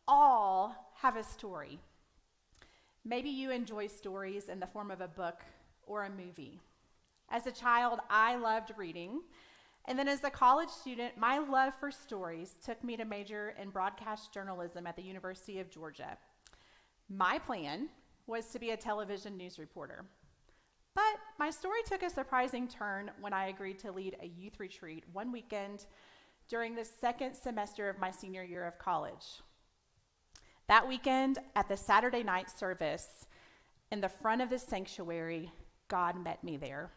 all have a story. Maybe you enjoy stories in the form of a book or a movie. As a child, I loved reading. And then as a college student, my love for stories took me to major in broadcast journalism at the University of Georgia. My plan was to be a television news reporter. But my story took a surprising turn when I agreed to lead a youth retreat one weekend during the second semester of my senior year of college. That weekend, at the Saturday night service, in the front of the sanctuary, God met me there.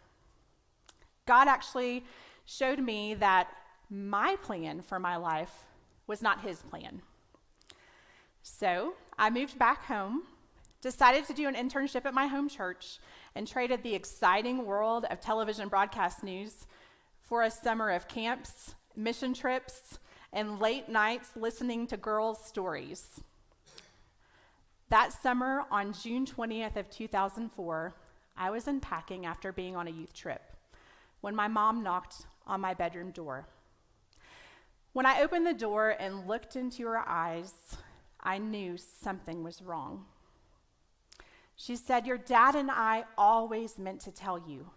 God actually showed me that my plan for my life was not his plan. So I moved back home, decided to do an internship at my home church, and traded the exciting world of television broadcast news for a summer of camps, mission trips, and late nights listening to girls' stories. That summer, on June 20th of 2004, I was unpacking after being on a youth trip when my mom knocked on my bedroom door. When I opened the door and looked into her eyes, I knew something was wrong. She said, "Your dad and I always meant to tell you,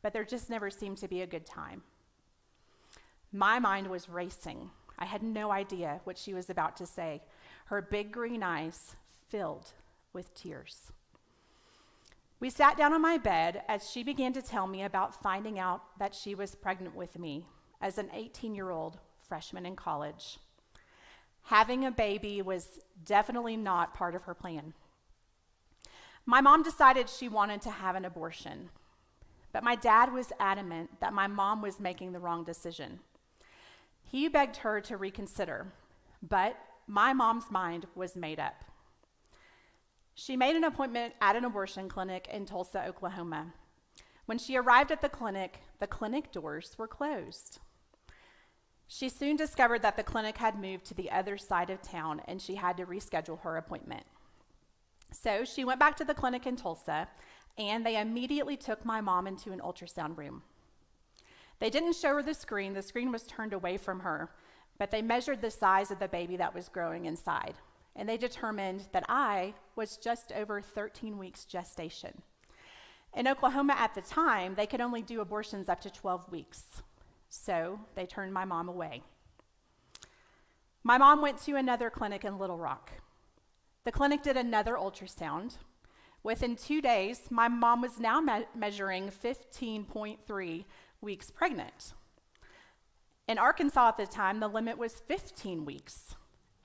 but there just never seemed to be a good time." My mind was racing. I had no idea what she was about to say. Her big green eyes filled with tears. We sat down on my bed as she began to tell me about finding out that she was pregnant with me as an 18-year-old freshman in college. Having a baby was definitely not part of her plan. My mom decided she wanted to have an abortion, but my dad was adamant that my mom was making the wrong decision. He begged her to reconsider, but my mom's mind was made up. She made an appointment at an abortion clinic in Tulsa, Oklahoma. When she arrived at the clinic doors were closed. She soon discovered that the clinic had moved to the other side of town and she had to reschedule her appointment. So she went back to the clinic in Tulsa and they immediately took my mom into an ultrasound room. They didn't show her the screen was turned away from her, but they measured the size of the baby that was growing inside. And they determined that I was just over 13 weeks gestation. In Oklahoma at the time, they could only do abortions up to 12 weeks. So they turned my mom away. My mom went to another clinic in Little Rock. The clinic did another ultrasound. Within 2 days, my mom was now measuring 15.3 weeks pregnant. In Arkansas at the time, the limit was 15 weeks.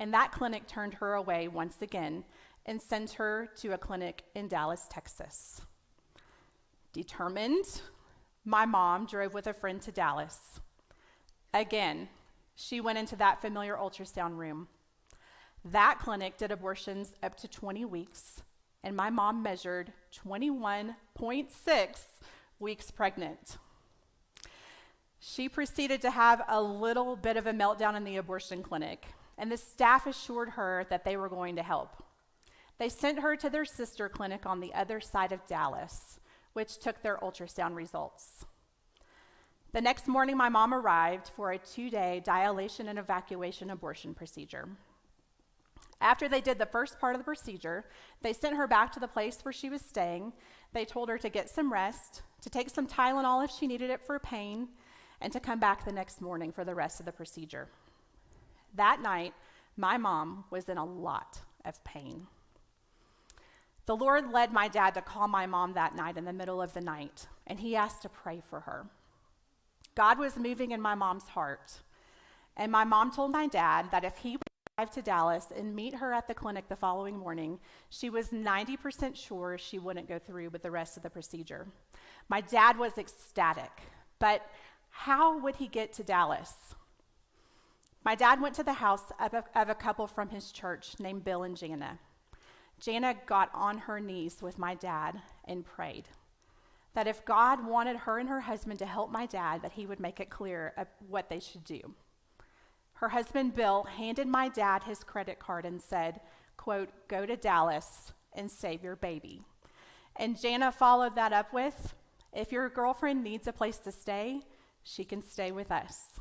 And that clinic turned her away once again and sent her to a clinic in Dallas, Texas. Determined, my mom drove with a friend to Dallas. Again, she went into that familiar ultrasound room. That clinic did abortions up to 20 weeks, and my mom measured 21.6 weeks pregnant. She proceeded to have a little bit of a meltdown in the abortion clinic, and the staff assured her that they were going to help. They sent her to their sister clinic on the other side of Dallas, which took their ultrasound results. The next morning, my mom arrived for a 2-day dilation and evacuation abortion procedure. After they did the first part of the procedure, they sent her back to the place where she was staying. They told her to get some rest, to take some Tylenol if she needed it for pain, and to come back the next morning for the rest of the procedure. That night, my mom was in a lot of pain. The Lord led my dad to call my mom that night in the middle of the night, and he asked to pray for her. God was moving in my mom's heart, and my mom told my dad that if he would drive to Dallas and meet her at the clinic the following morning, she was 90% sure she wouldn't go through with the rest of the procedure. My dad was ecstatic, but how would he get to Dallas? My dad went to the house of a couple from his church named Bill and Jana. Jana got on her knees with my dad and prayed that if God wanted her and her husband to help my dad, that he would make it clear what they should do. Her husband, Bill, handed my dad his credit card and said, quote, "Go to Dallas and save your baby." And Jana followed that up with, "If your girlfriend needs a place to stay, she can stay with us."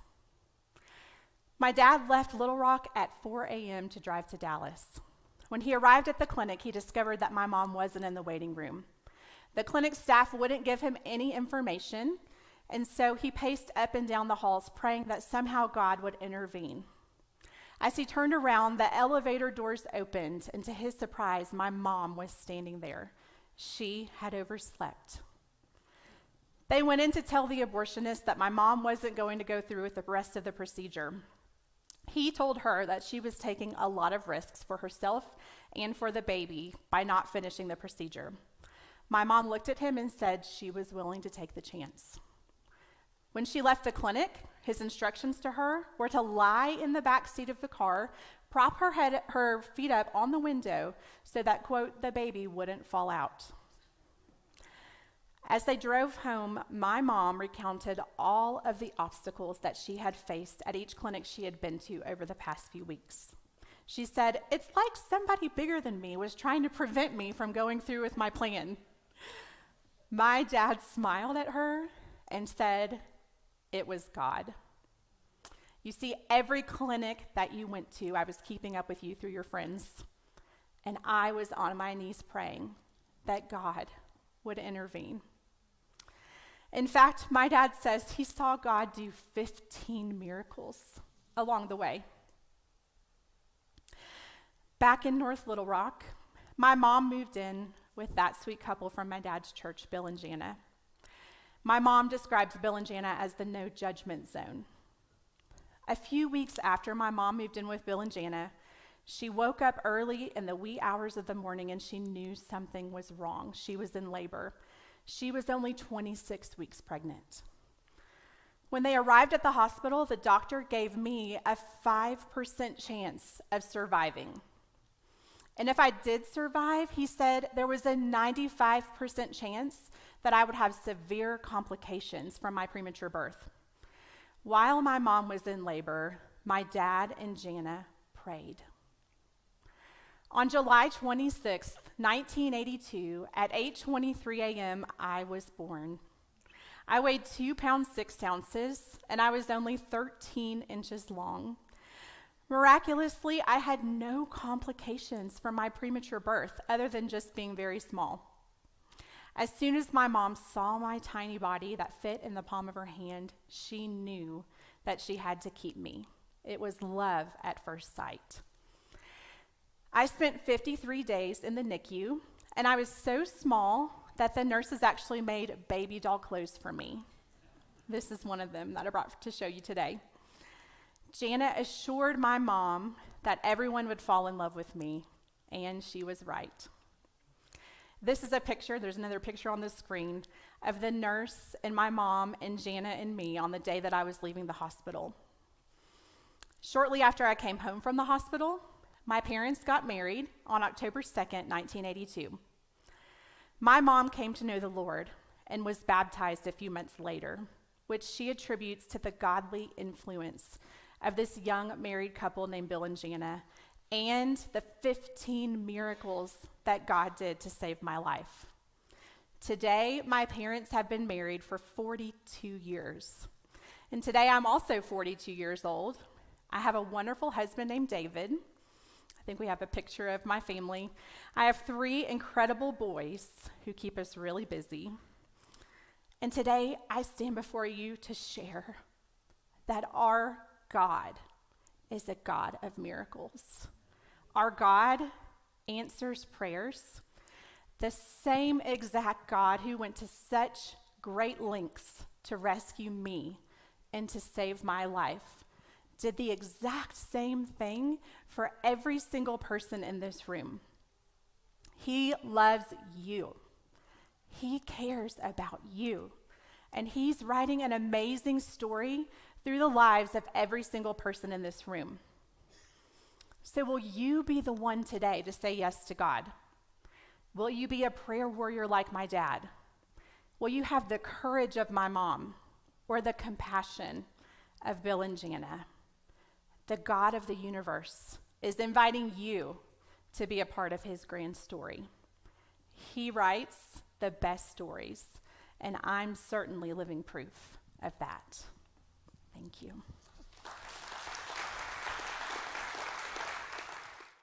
My dad left Little Rock at 4 a.m. to drive to Dallas. When he arrived at the clinic, he discovered that my mom wasn't in the waiting room. The clinic staff wouldn't give him any information, and so he paced up and down the halls, praying that somehow God would intervene. As he turned around, the elevator doors opened, and to his surprise, my mom was standing there. She had overslept. They went in to tell the abortionist that my mom wasn't going to go through with the rest of the procedure. He told her that she was taking a lot of risks for herself and for the baby by not finishing the procedure. My mom looked at him and said she was willing to take the chance. When she left the clinic, his instructions to her were to lie in the back seat of the car, prop her feet up on the window so that, quote, the baby wouldn't fall out. As they drove home, my mom recounted all of the obstacles that she had faced at each clinic she had been to over the past few weeks. She said, "It's like somebody bigger than me was trying to prevent me from going through with my plan." My dad smiled at her and said, "It was God." You see, every clinic that you went to, I was keeping up with you through your friends, and I was on my knees praying that God would intervene. In fact, my dad says he saw God do 15 miracles along the way. Back in North Little Rock, my mom moved in with that sweet couple from my dad's church, Bill and Jana. My mom describes Bill and Jana as the no judgment zone. A few weeks after my mom moved in with Bill and Jana, she woke up early in the wee hours of the morning and she knew something was wrong. She was in labor. She was only 26 weeks pregnant. When they arrived at the hospital, the doctor gave me a 5% chance of surviving. And if I did survive, he said there was a 95% chance that I would have severe complications from my premature birth. While my mom was in labor, my dad and Jana prayed. On July 26, 1982, at 8:23 a.m., I was born. I weighed 2 pounds 6 ounces, and I was only 13 inches long. Miraculously, I had no complications from my premature birth other than just being very small. As soon as my mom saw my tiny body that fit in the palm of her hand, she knew that she had to keep me. It was love at first sight. I spent 53 days in the NICU, and I was so small that the nurses actually made baby doll clothes for me. This is one of them that I brought to show you today. Jana assured my mom that everyone would fall in love with me, and she was right. This is a picture, there's another picture on the screen, of the nurse and my mom and Jana and me on the day that I was leaving the hospital. Shortly after I came home from the hospital, my parents got married on October 2nd, 1982. My mom came to know the Lord and was baptized a few months later, which she attributes to the godly influence of this young married couple named Bill and Jana and the 15 miracles that God did to save my life. Today, my parents have been married for 42 years. And today, I'm also 42 years old. I have a wonderful husband named David. I think we have a picture of my family. I have 3 incredible boys who keep us really busy. And today, I stand before you to share that our God is a God of miracles. Our God answers prayers. The same exact God who went to such great lengths to rescue me and to save my life did the exact same thing for every single person in this room. He loves you. He cares about you. And he's writing an amazing story through the lives of every single person in this room. So will you be the one today to say yes to God? Will you be a prayer warrior like my dad? Will you have the courage of my mom or the compassion of Bill and Jana? The God of the universe is inviting you to be a part of his grand story. He writes the best stories, and I'm certainly living proof of that. Thank you.